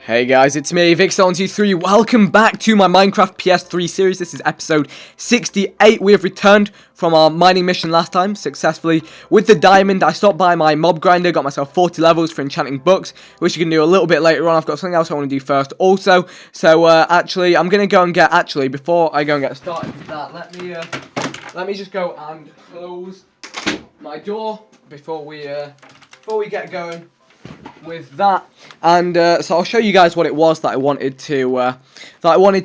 Hey guys, it's me, Vixon23. Welcome back to my Minecraft PS3 series. This is episode 68. We have returned from our mining mission last time successfully with the diamond. I stopped by my mob grinder, got myself 40 levels for enchanting books, which you can do a little bit later on. I've got something else I want to do first also. So actually, I'm going to go and get, before I go and get started with that, let me just go and close my door before we get going with that. And so I'll show you guys what it was that I wanted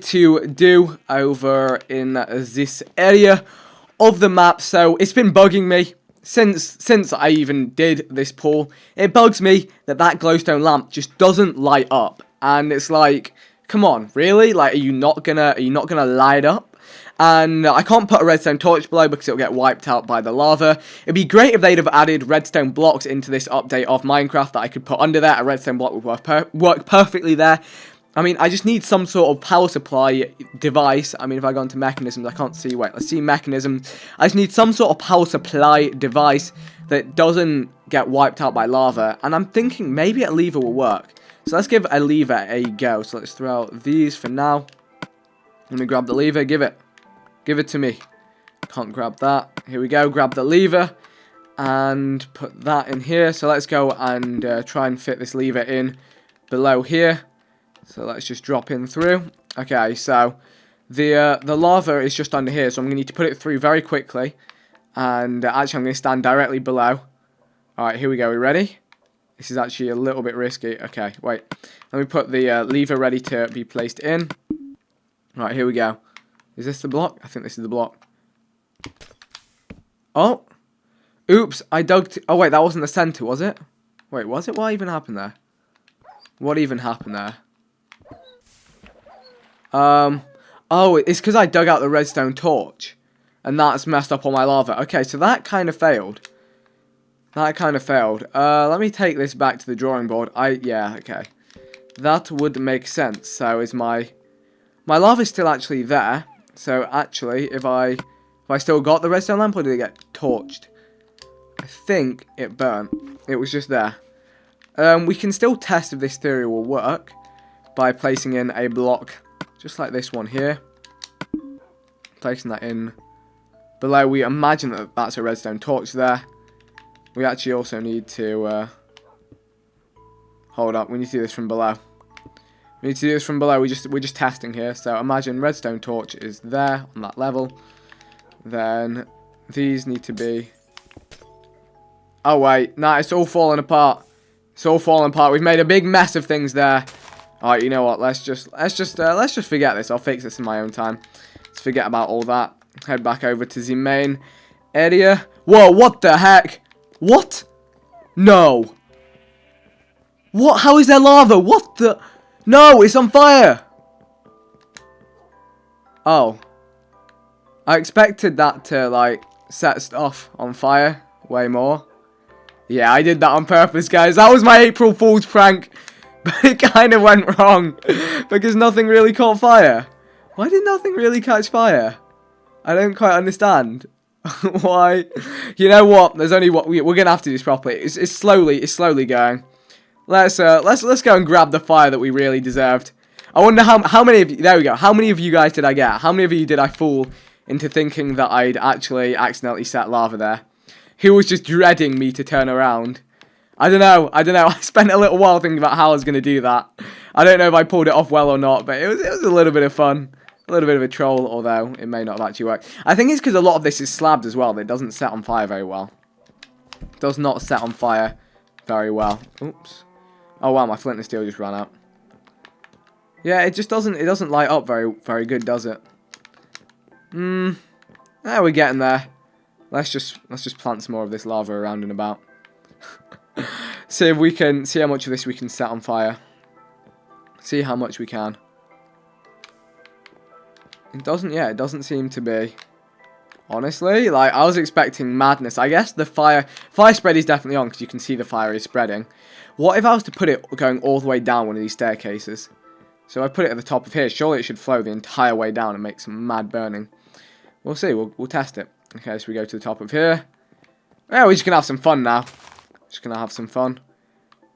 to do over in this area of the map. So it's been bugging me since I even did this pool. It bugs me that glowstone lamp just doesn't light up, and it's like, come on, really? Like, are you not gonna light up? And I can't put a redstone torch below because it'll get wiped out by the lava. It'd be great if they'd have added redstone blocks into this update of Minecraft that I could put under there. A redstone block would work perfectly there. I mean, I just need some sort of power supply device. I mean, if I go into mechanisms, I can't see. Wait, let's see mechanism. I just need some sort of power supply device that doesn't get wiped out by lava. And I'm thinking maybe a lever will work. So let's give a lever a go. So let's throw out these for now. Let me grab the lever. Give it to me. Can't grab that. Here we go. Grab the lever and put that in here. So let's go and try and fit this lever in below here. So let's just drop in through. Okay, so the lava is just under here. So I'm going to need to put it through very quickly. And actually I'm going to stand directly below. Alright, here we go. Are we ready? This is actually a little bit risky. Okay, wait. Let me put the lever ready to be placed in. Alright, here we go. Is this the block? I think this is the block. Oh. Oops, I dug... Oh, wait, that wasn't the center, was it? Wait, was it? What even happened there? What even happened there? Oh, it's because I dug out the redstone torch. And that's messed up all my lava. Okay, so that kind of failed. Let me take this back to the drawing board. Yeah, okay. That would make sense. So is my lava's still actually there. So actually, if I still got the redstone lamp, or did it get torched? I think it burnt. It was just there. We can still test if this theory will work by placing in a block just like this one here. Placing that in below. We imagine that that's a redstone torch there. We actually also need to hold up. We need to do this from below. We need to do this from below. We're just testing here. So imagine redstone torch is there on that level. Then these need to be. Oh wait, nah, it's all falling apart. It's all falling apart. We've made a big mess of things there. All right, you know what? Let's just forget this. I'll fix this in my own time. Let's forget about all that. Head back over to the main area. Whoa! What the heck? What? No. What? How is there lava? What the? No, it's on fire! Oh. I expected that to, like, set stuff on fire way more. Yeah, I did that on purpose, guys. That was my April Fool's prank. But it kind of went wrong. Because nothing really caught fire. Why did nothing really catch fire? I don't quite understand. Why? You know what? There's only what we're going to have to do this properly. It's slowly going. Let's go and grab the fire that we really deserved. I wonder how many of you, there we go, how many of you guys did I get? How many of you did I fool into thinking that I'd actually accidentally set lava there? Who was just dreading me to turn around? I don't know. I spent a little while thinking about how I was going to do that. I don't know if I pulled it off well or not, but it was a little bit of fun. A little bit of a troll, although it may not have actually worked. I think it's because a lot of this is slabbed as well. That it doesn't set on fire very well. It does not set on fire very well. Oops. Oh wow, my flint and steel just ran out. Yeah, it doesn't light up very good, does it? We're getting there. Let's just plant some more of this lava around and about. See how much of this we can set on fire. See how much we can. It doesn't seem to be. Honestly, like, I was expecting madness. I guess the fire spread is definitely on because you can see the fire is spreading. What if I was to put it going all the way down one of these staircases? So I put it at the top of here. Surely it should flow the entire way down and make some mad burning. We'll see. We'll test it. Okay, so we go to the top of here. Yeah, we're just going to have some fun now. Just going to have some fun.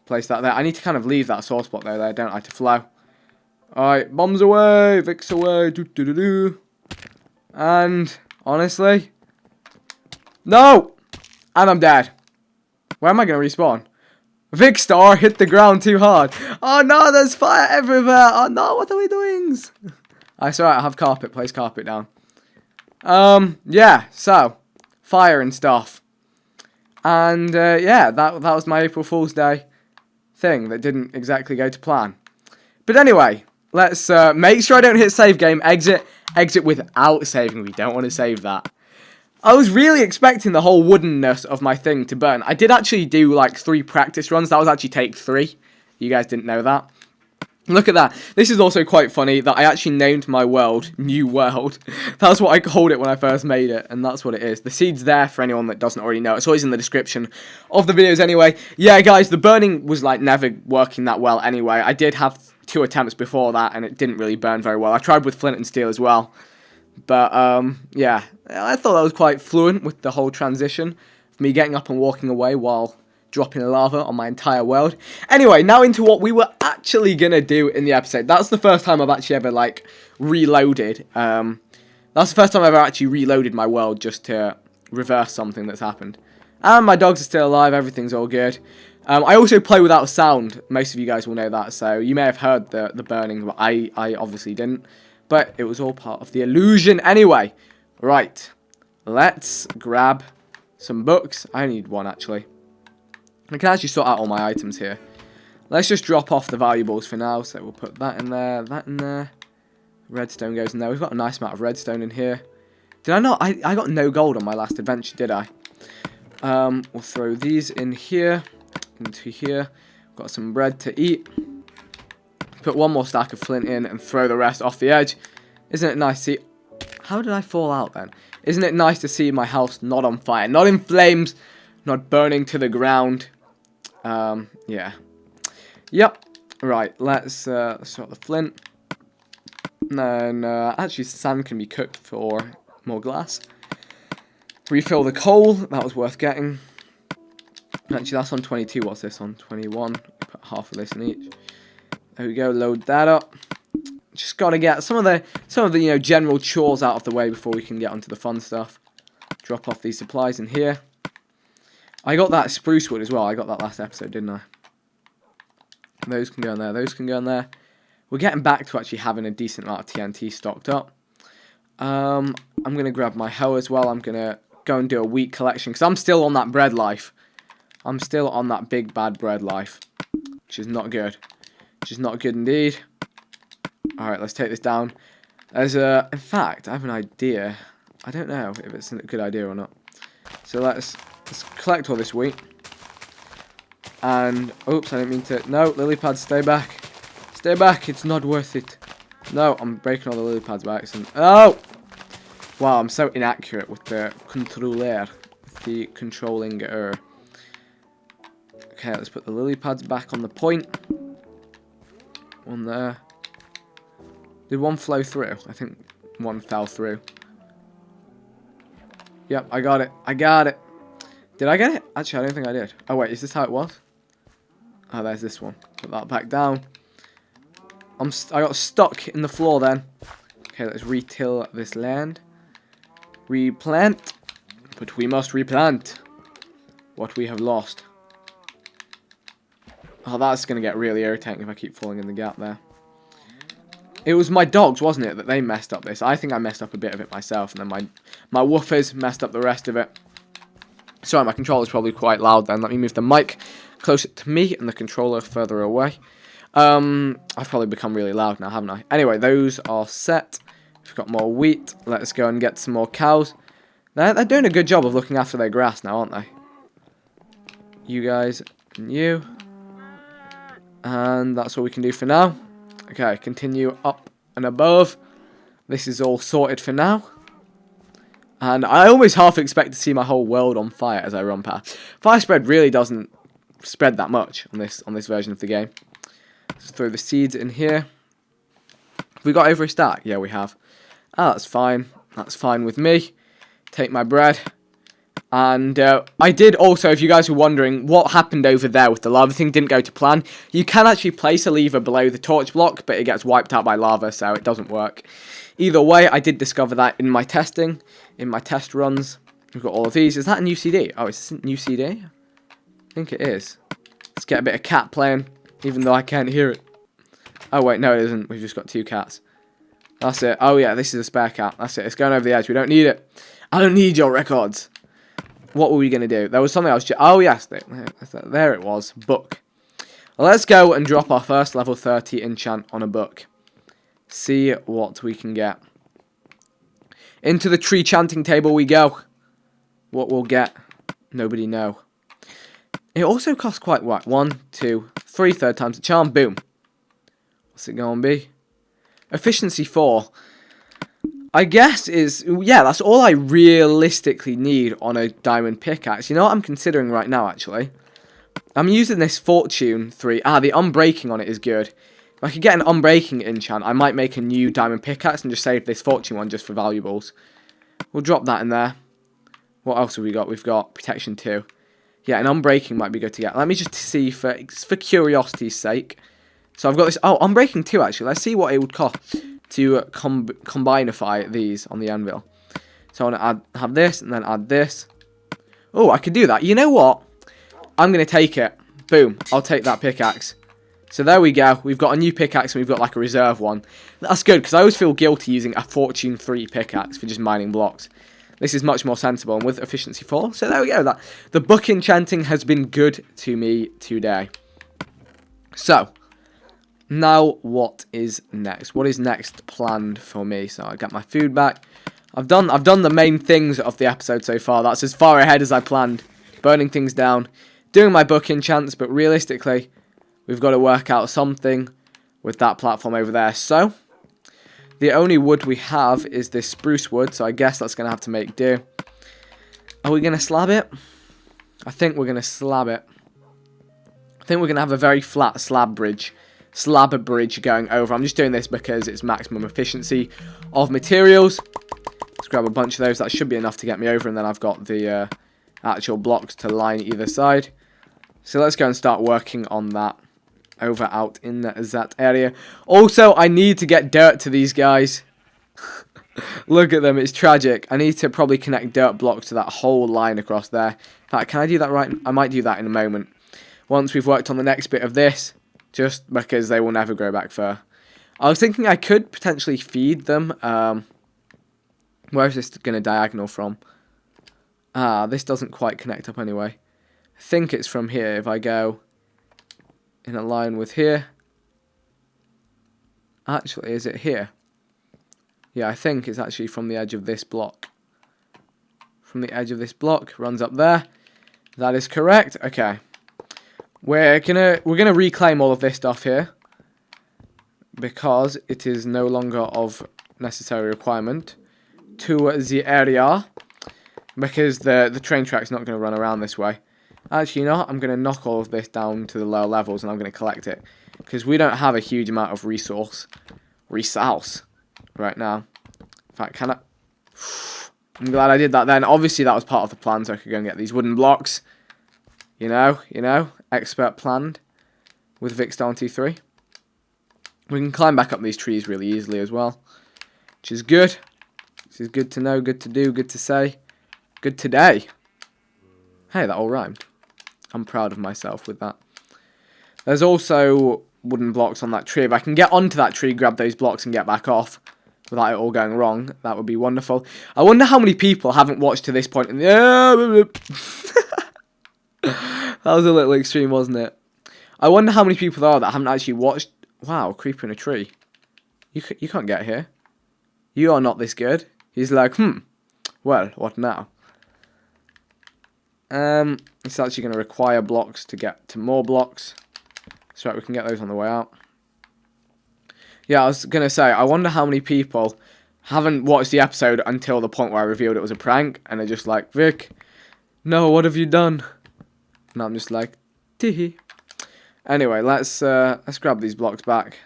Place that there. I need to kind of leave that sore spot there, don't I, to flow. Alright, bombs away, Vic's away, And, honestly, no! And I'm dead. Where am I going to respawn? Vicstar hit the ground too hard. Oh no, there's fire everywhere. Oh no, what are we doing? It's alright, I have carpet. Place carpet down. Yeah, so, fire and stuff. And, yeah, that was my April Fool's Day thing that didn't exactly go to plan. But anyway, let's make sure I don't hit save game. Exit without saving. We don't want to save that. I was really expecting the whole woodenness of my thing to burn. I did actually do like 3 practice runs. That was actually take 3. You guys didn't know that. Look at that. This is also quite funny that I actually named my world New World. That's what I called it when I first made it, and that's what it is. The seed's there for anyone that doesn't already know. It's always in the description of the videos anyway. Yeah, guys, the burning was like never working that well anyway. I did have 2 attempts before that, and it didn't really burn very well. I tried with flint and steel as well. But, yeah, I thought that was quite fluent with the whole transition of me getting up and walking away while dropping lava on my entire world. Anyway, now into what we were actually going to do in the episode. That's the first time I've actually ever, like, reloaded. That's the first time I've ever actually reloaded my world just to reverse something that's happened. And my dogs are still alive, everything's all good. I also play without sound. Most of you guys will know that, so you may have heard the burning, but I obviously didn't. But it was all part of the illusion anyway. Right, let's grab some books. I need one, actually. I can actually sort out all my items here. Let's just drop off the valuables for now. So we'll put that in there, that in there. Redstone goes in there. We've got a nice amount of redstone in here. Did I not? I got no gold on my last adventure, did I? We'll throw these in here, into here. Got some bread to eat. Put one more stack of flint in and throw the rest off the edge. Isn't it nice to see? How did I fall out then? Isn't it nice to see my house not on fire, not in flames, not burning to the ground? Yeah. Yep. Right, let's sort the flint. And then, actually, sand can be cooked for more glass. Refill the coal. That was worth getting. Actually, that's on 22. What's this on? 21. Put half of this in each. There we go. Load that up. Just gotta get some of the you know, general chores out of the way before we can get onto the fun stuff. Drop off these supplies in here. I got that spruce wood as well. I got that last episode, didn't I? Those can go in there. Those can go in there. We're getting back to actually having a decent amount of TNT stocked up. I'm going to grab my hoe as well. I'm going to go and do a wheat collection because I'm still on that bread life. I'm still on that big bad bread life, which is not good. Which is not good indeed. Alright, let's take this down. There's in fact, I have an idea. I don't know if it's a good idea or not. So let's collect all this wheat. And, oops, I didn't mean to. No, lily pads, stay back. Stay back, it's not worth it. No, I'm breaking all the lily pads by accident. Oh! Wow, I'm so inaccurate with the controller. With the controlling Okay, let's put the lily pads back on the point. One there. Did one flow through? I think one fell through. Yep, I got it. I got it. Did I get it? Actually, I don't think I did. Oh, wait, is this how it was? Oh, there's this one. Put that back down. I got stuck in the floor then. Okay, let's retill this land. Replant. But we must replant what we have lost. Oh, that's going to get really irritating if I keep falling in the gap there. It was my dogs, wasn't it, that they messed up this. I think I messed up a bit of it myself, and then my woofers messed up the rest of it. Sorry, my controller's probably quite loud then. Let me move the mic closer to me and the controller further away. I've probably become really loud now, haven't I? Anyway, those are set. We've got more wheat. Let's go and get some more cows. They're doing a good job of looking after their grass now, aren't they? You guys and you. And that's all we can do for now. Okay, continue up and above. This is all sorted for now. And I always half expect to see my whole world on fire as I run past. Fire spread really doesn't spread that much on this version of the game. Let's throw the seeds in here. Have we got over a stack? Yeah, we have. Ah, that's fine. That's fine with me. Take my bread. And I did also, if you guys were wondering what happened over there with the lava thing, didn't go to plan. You can actually place a lever below the torch block, but it gets wiped out by lava, so it doesn't work. Either way, I did discover that in my testing, in my test runs. We've got all of these. Is that a new CD? Oh, is this a new CD? I think it is. Let's get a bit of cat playing, even though I can't hear it. Oh, wait, no, it isn't. We've just got 2 cats. That's it. Oh, yeah, this is a spare cat. That's it. It's going over the edge. We don't need it. I don't need your records. What were we going to do? There was something else. Oh, yes. There it was. Book. Well, let's go and drop our first level 30 enchant on a book. See what we can get. Into the tree chanting table we go. What we'll get, nobody know. It also costs quite what? 1, 2, 3 third times the charm. Boom. What's it going to be? Efficiency 4. I guess is, yeah, that's all I realistically need on a diamond pickaxe. You know what I'm considering right now, actually? I'm using this Fortune 3. The unbreaking on it is good. If I could get an unbreaking enchant, I might make a new diamond pickaxe and just save this Fortune one just for valuables. We'll drop that in there. What else have we got? We've got protection 2. Yeah, an unbreaking might be good to get. Let me just see for curiosity's sake. So I've got this. Oh, unbreaking 2 actually. Let's see what it would cost to combinify these on the anvil. So I want to have this and then add this. Oh, I could do that. You know what? I'm going to take it. Boom. I'll take that pickaxe. So there we go. We've got a new pickaxe and we've got like a reserve one. That's good because I always feel guilty using a Fortune 3 pickaxe for just mining blocks. This is much more sensible and with efficiency 4. So there we go. The book enchanting has been good to me today. So now what is next? What is next planned for me? So I got my food back. I've done the main things of the episode so far. That's as far ahead as I planned. Burning things down, doing my book enchants, but realistically, we've got to work out something with that platform over there. So the only wood we have is this spruce wood, so I guess that's going to have to make do. Are we going to slab it? I think we're going to slab it. I think we're going to have a very flat slab bridge going over. I'm just doing this because it's maximum efficiency of materials. Let's grab a bunch of those. That should be enough to get me over, and then I've got the actual blocks to line either side. So let's go and start working on that over out in that area. Also, I need to get dirt to these guys. Look at them, it's tragic. I need to probably connect dirt blocks to that whole line across there. In fact, can I do that right? I might do that in a moment. Once we've worked on the next bit of this, just because they will never grow back fur. I was thinking I could potentially feed them. Where is this going to diagonal from? This doesn't quite connect up anyway. I think it's from here if I go in a line with here. Actually, is it here? Yeah, I think it's actually from the edge of this block. From the edge of this block, runs up there. That is correct. Okay. We're gonna reclaim all of this stuff here because it is no longer of necessary requirement to the area because the train track's not going to run around this way. Actually, you know what? I'm going to knock all of this down to the lower levels and I'm going to collect it because we don't have a huge amount of resource right now. In fact, can I? I'm glad I did that then. Obviously, that was part of the plan so I could go and get these wooden blocks. You know, expert planned with Enchanting 3. We can climb back up these trees really easily as well, which is good. This is good to know, good to do, good to say, good today. Hey, that all rhymed. I'm proud of myself with that. There's also wooden blocks on that tree. If I can get onto that tree, grab those blocks and get back off without it all going wrong, that would be wonderful. I wonder how many people haven't watched to this point. That was a little extreme, wasn't it? I wonder how many people there are that haven't actually watched. Wow, creeper in a tree. You can't get here. You are not this good. He's like, well, what now? It's actually going to require blocks to get to more blocks. That's right, we can get those on the way out. Yeah, I was going to say, I wonder how many people haven't watched the episode until the point where I revealed it was a prank, and they're just like, Vic, no, what have you done? And I'm just like, tee. Anyway, let's grab these blocks back.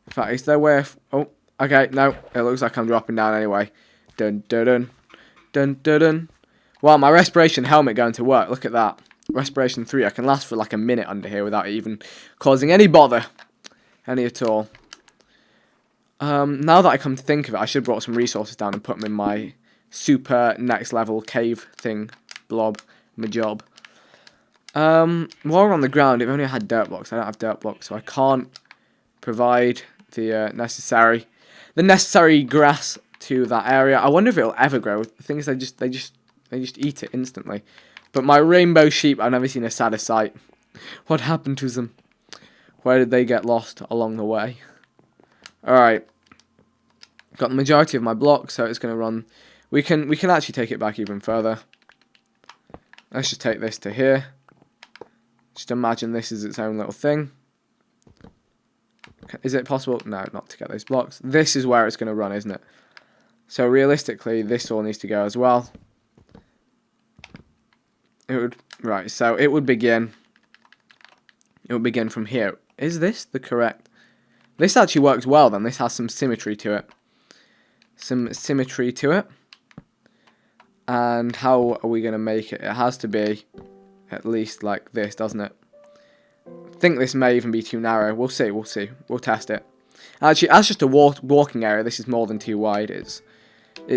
In fact, is there way of... Oh, okay, no, it looks like I'm dropping down anyway. Dun dun dun dun dun dun. Wow, my respiration helmet going to work. Look at that. Respiration 3. I can last for like a minute under here without even causing any bother. Any at all. Now that I come to think of it, I should have brought some resources down and put them in my super next level cave thing. Blob. My job. While we're on the ground, if only I had dirt blocks. I don't have dirt blocks, so I can't provide the necessary grass to that area. I wonder if it'll ever grow. The thing is, they just eat it instantly. But my rainbow sheep, I've never seen a sadder sight. What happened to them? Where did they get lost along the way? Alright. Got the majority of my blocks, so it's going to run. We can actually take it back even further. Let's just take this to here. Just imagine this is its own little thing. Is it possible? No, not to get those blocks. This is where it's going to run, isn't it? So realistically, this all needs to go as well. Right, so it would begin from here. Is this the correct? This actually works well then. This has some symmetry to it. And how are we going to make it? It has to be at least like this, doesn't it? I think this may even be too narrow. We'll see. We'll test it. Actually, as just a walking area, this is more than too wide. It's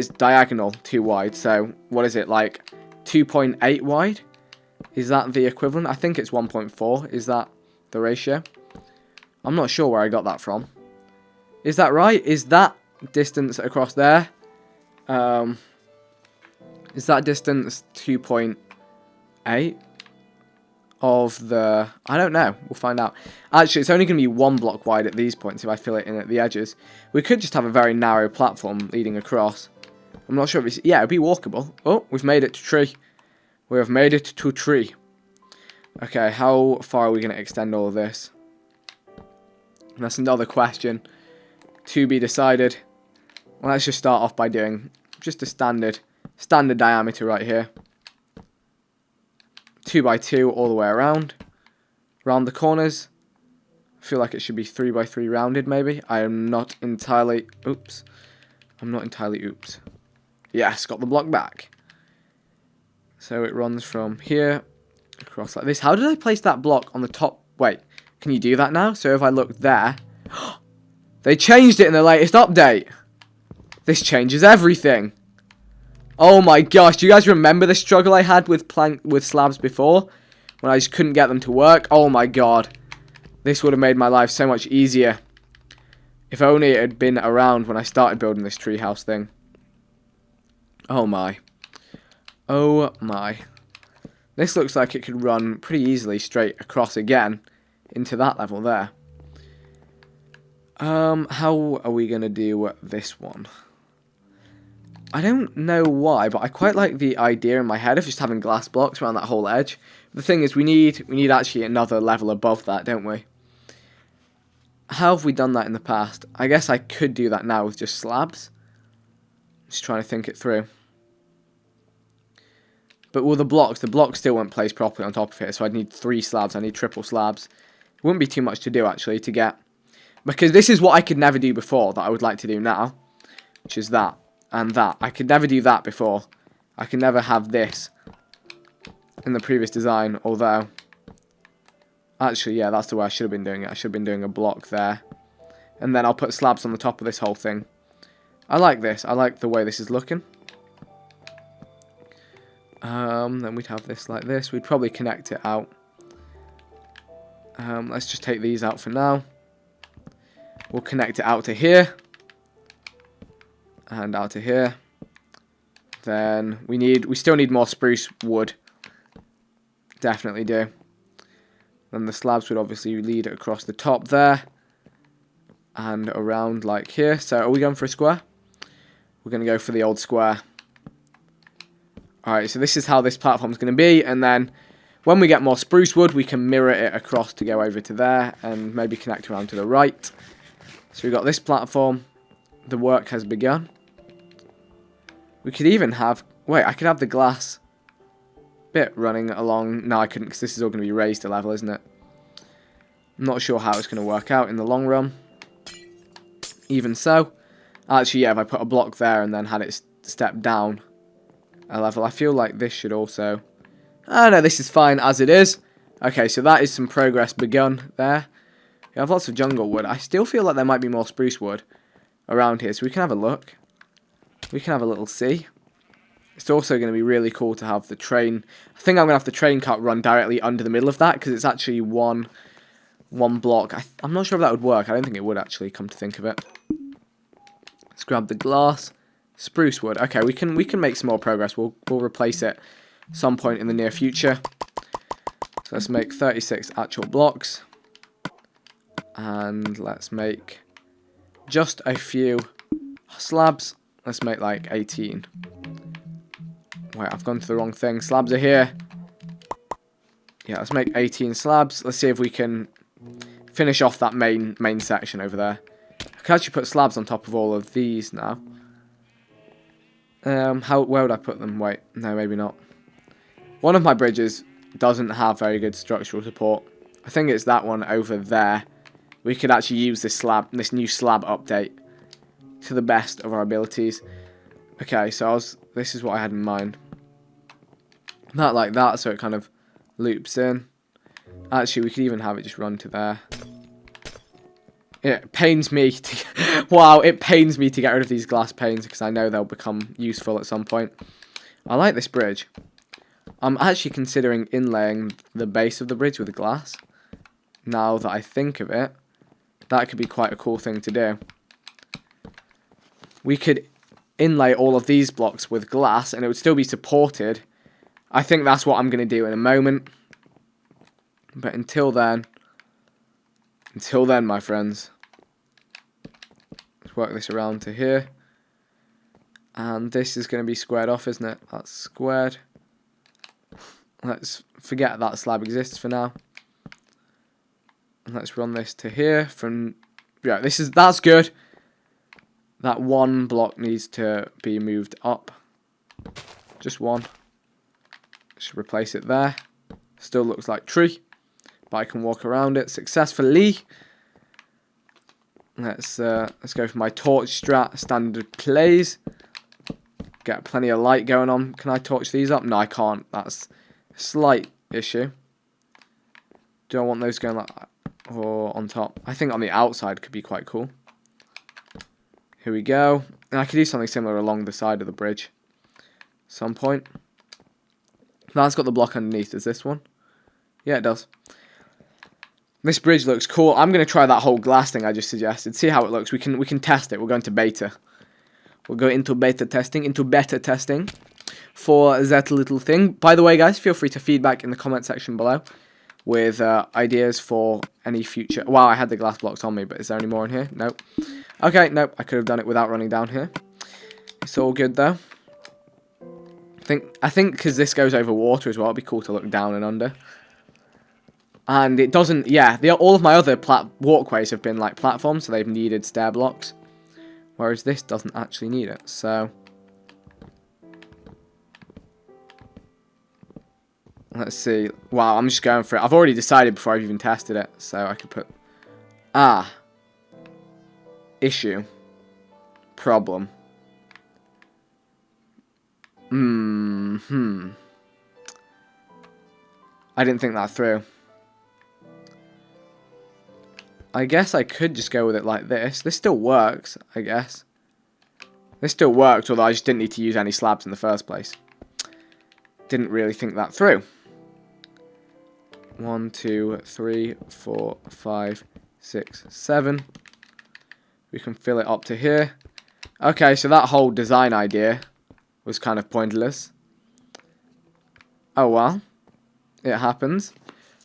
diagonal too wide. So what is it, like 2.8 wide? Is that the equivalent? I think it's 1.4. Is that the ratio? I'm not sure where I got that from. Is that right? Is that distance across there? Is that distance 2.8 of the... I don't know. We'll find out. Actually, it's only going to be 1 block wide at these points if I fill it in at the edges. We could just have a very narrow platform leading across. I'm not sure if it's... Yeah, it'd be walkable. Oh, we've made it to tree. We have made it to tree. Okay, how far are we going to extend all of this? That's another question to be decided. Well, let's just start off by doing just a standard diameter right here. 2x2 all the way around the corners. I feel like it should be 3x3 rounded maybe. I'm not entirely oops. Yes, got the block back. So it runs from here across like this. How did I place that block on the top? Wait, can you do that now? So if I look there, they changed it in the latest update. This changes everything. Oh my gosh, do you guys remember the struggle I had with slabs before? When I just couldn't get them to work? Oh my god. This would have made my life so much easier. If only it had been around when I started building this treehouse thing. Oh my. Oh my. This looks like it could run pretty easily straight across again into that level there. How are we going to do this one? I don't know why, but I quite like the idea in my head of just having glass blocks around that whole edge. The thing is, we need actually another level above that, don't we? How have we done that in the past? I guess I could do that now with just slabs. Just trying to think it through. But with the blocks still weren't placed properly on top of it, so I'd need 3 slabs, I need triple slabs. It wouldn't be too much to do, actually, to get... Because this is what I could never do before that I would like to do now, which is that and that. I could never do that before. I could never have this in the previous design, although... Actually, yeah, that's the way I should have been doing it. I should have been doing a block there. And then I'll put slabs on the top of this whole thing. I like this. I like the way this is looking. Then we'd have this like this. We'd probably connect it out. Let's just take these out for now. We'll connect it out to here. And out to here. Then we still need more spruce wood. Definitely do. Then the slabs would obviously lead across the top there. And around like here. So are we going for a square? We're going to go for the old square. Alright, so this is how this platform is going to be, and then when we get more spruce wood, we can mirror it across to go over to there, and maybe connect around to the right. So we've got this platform, the work has begun. We could even have, wait, I could have the glass bit running along, no I couldn't, because this is all going to be raised to level, isn't it? I'm not sure how it's going to work out in the long run. Even so, actually yeah, if I put a block there and then had it step down, a level. I feel like this should also... Oh no, this is fine as it is. Okay, so that is some progress begun there. We have lots of jungle wood. I still feel like there might be more spruce wood around here, so we can have a look. We can have a little see. It's also going to be really cool to have the train. I think I'm going to have the train cart run directly under the middle of that, because it's actually one block. I'm not sure if that would work. I don't think it would actually, come to think of it. Let's grab the glass. Spruce wood. Okay, we can make some more progress. We'll replace it some point in the near future. So let's make 36 actual blocks. And let's make just a few slabs. Let's make like 18. Wait, I've gone to the wrong thing. Slabs are here. Yeah, let's make 18 slabs. Let's see if we can finish off that main section over there. I can actually put slabs on top of all of these now. Where would I put them? Wait, no, maybe not. One of my bridges doesn't have very good structural support. I think it's that one over there. We could actually use this new slab update to the best of our abilities. Okay, so this is what I had in mind. Not like that, so it kind of loops in. Actually, we could even have it just run to there. It pains me to... Wow, it pains me to get rid of these glass panes, because I know they'll become useful at some point. I like this bridge. I'm actually considering inlaying the base of the bridge with glass. Now that I think of it, that could be quite a cool thing to do. We could inlay all of these blocks with glass, and it would still be supported. I think that's what I'm going to do in a moment. But until then, my friends, let's work this around to here. And this is going to be squared off, isn't it? That's squared. Let's forget that slab exists for now. And let's run this to here from... Yeah, that's good. That one block needs to be moved up. Just one. Should replace it there. Still looks like tree, but I can walk around it successfully. Let's go for my torch strat standard plays. Get plenty of light going on. Can I torch these up? No, I can't. That's a slight issue. Do I want those going like that? Or on top? I think on the outside could be quite cool. Here we go. And I could do something similar along the side of the bridge. Some point. That's got the block underneath. Does this one? Yeah, it does. This bridge looks cool. I'm going to try that whole glass thing I just suggested. See how it looks. We can test it. We'll go into beta. We'll go into beta testing for that little thing. By the way, guys, feel free to feedback in the comment section below with ideas for any future... Wow, I had the glass blocks on me, but is there any more in here? Nope. Okay, nope. I could have done it without running down here. It's all good, though. I think because this goes over water as well, it'd be cool to look down and under. And it doesn't... Yeah, all of my other walkways have been like platforms, so they've needed stair blocks. Whereas this doesn't actually need it, so... Let's see. Wow, I'm just going for it. I've already decided before I've even tested it, so I could put... Issue. Problem. I didn't think that through. I guess I could just go with it like this. This still works, I guess. This still works, although I just didn't need to use any slabs in the first place. Didn't really think that through. 1, 2, 3, 4, 5, 6, 7. We can fill it up to here. Okay, so that whole design idea was kind of pointless. Oh well. It happens.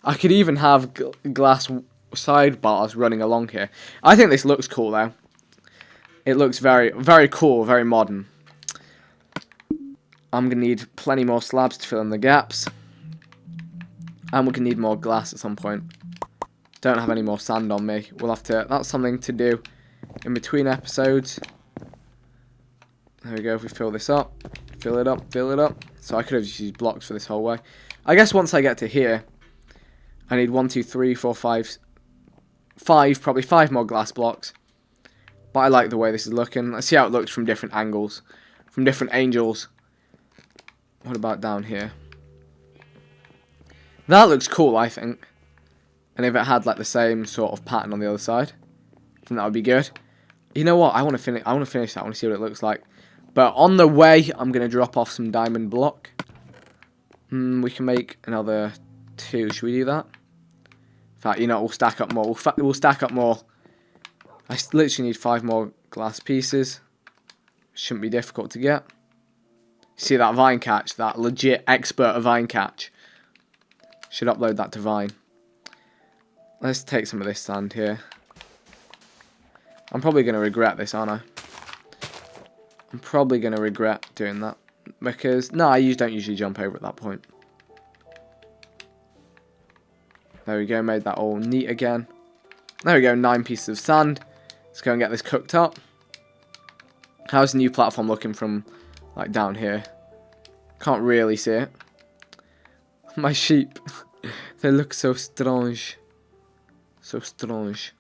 I could even have glass sidebars running along here. I think this looks cool though. It looks very, very cool, very modern. I'm going to need plenty more slabs to fill in the gaps. And we're going to need more glass at some point. Don't have any more sand on me. We'll have to... That's something to do in between episodes. There we go. If we fill this up. Fill it up. Fill it up. So I could have just used blocks for this whole way. I guess once I get to here, I need 1, 2, 3, 4, 5... Probably 5 more glass blocks. But I like the way this is looking. Let's see how it looks from different angles. From different angles. What about down here? That looks cool, I think. And if it had like the same sort of pattern on the other side, I think that would be good. You know what? I want to finish that. I want to see what it looks like. But on the way, I'm going to drop off some diamond block. We can make another 2. Should we do that? In fact, you know, we'll stack up more. We'll stack up more. I literally need 5 more glass pieces. Shouldn't be difficult to get. See that vine catch? That legit expert vine catch. Should upload that to Vine. Let's take some of this sand here. I'm probably going to regret this, aren't I? I'm probably going to regret doing that. Because, no, I don't usually jump over at that point. There we go, made that all neat again. There we go, 9 pieces of sand. Let's go and get this cooked up. How's the new platform looking from, like, down here? Can't really see it. My sheep. They look so strange. So strange.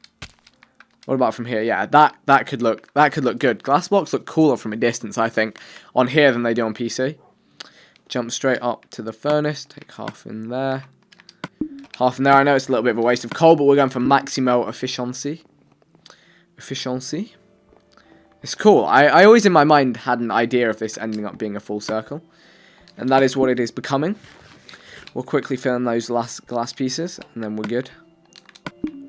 What about from here? Yeah, that could look good. Glass blocks look cooler from a distance, I think, on here than they do on PC. Jump straight up to the furnace. Take half in there. Half in there. I know it's a little bit of a waste of coal, but we're going for maximo efficiency. Efficiency. It's cool. I always in my mind had an idea of this ending up being a full circle. And that is what it is becoming. We'll quickly fill in those last glass pieces, and then we're good.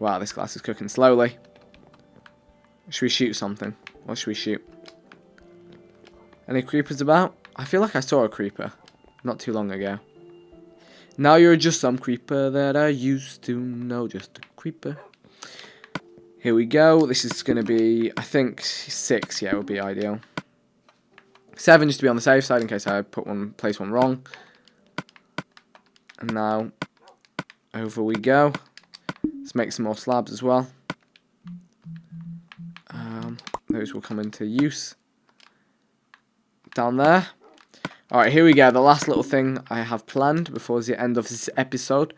Wow, this glass is cooking slowly. Should we shoot something? What should we shoot? Any creepers about? I feel like I saw a creeper not too long ago. Now you're just some creeper that I used to know, just a creeper. Here we go. This is going to be, I think, 6. Yeah, would be ideal. 7 just to be on the safe side in case I place one wrong. And now, over we go. Let's make some more slabs as well. Those will come into use. Down there. Alright, here we go. The last little thing I have planned before the end of this episode.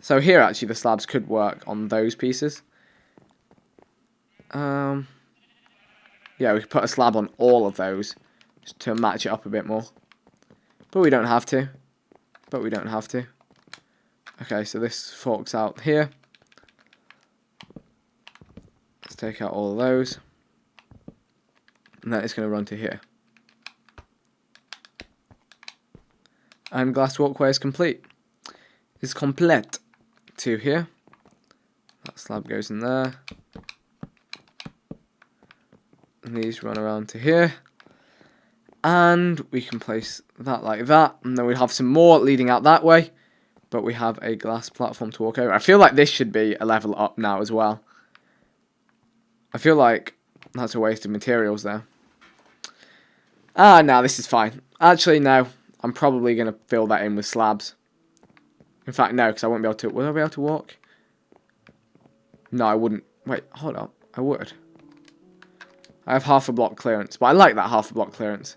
So here, actually, the slabs could work on those pieces. Yeah, we could put a slab on all of those. Just to match it up a bit more. But we don't have to. Okay, so this forks out here. Let's take out all of those. And then it's going to run to here. And glass walkway is complete. It's complete to here. That slab goes in there. And these run around to here. And we can place that like that. And then we have some more leading out that way. But we have a glass platform to walk over. I feel like this should be a level up now as well. I feel like that's a waste of materials there. No, this is fine. Actually, no. I'm probably going to fill that in with slabs. In fact, no, because I won't be able to... Will I be able to walk? No, I wouldn't. Wait, hold up. I would. I have half a block clearance, but I like that half a block clearance.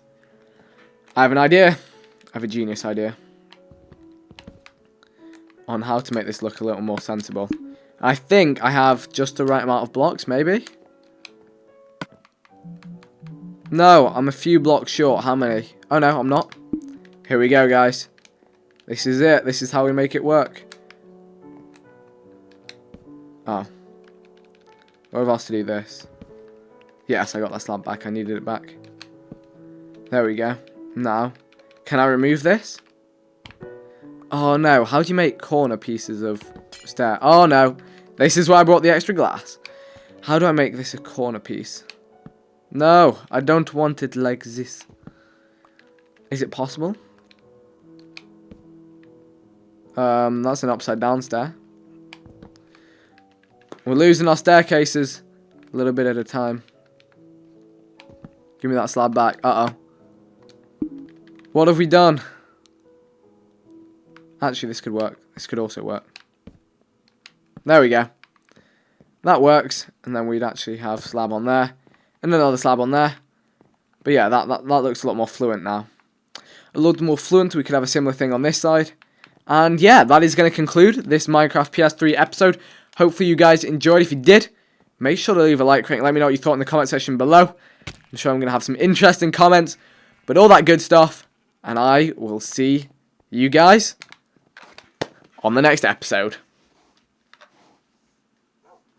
I have an idea. I have a genius idea. On how to make this look a little more sensible. I think I have just the right amount of blocks, maybe? No, I'm a few blocks short. How many? Oh no, I'm not. Here we go, guys. This is it. This is how we make it work. Oh. What have I asked to do this? Yes, I got that slab back. I needed it back. There we go. Now, can I remove this? Oh no, how do you make corner pieces of stair? Oh no, this is why I brought the extra glass. How do I make this a corner piece? No, I don't want it like this. Is it possible? That's an upside down stair. We're losing our staircases a little bit at a time. Give me that slab back. Uh-oh. What have we done? Actually, this could work. This could also work. There we go. That works. And then we'd actually have slab on there. And another slab on there. But yeah, that looks a lot more fluent now. A lot more fluent. We could have a similar thing on this side. And yeah, that is going to conclude this Minecraft PS3 episode. Hopefully you guys enjoyed. If you did, make sure to leave a like, let me know what you thought in the comment section below. I'm sure I'm going to have some interesting comments. But all that good stuff. And I will see you guys on the next episode.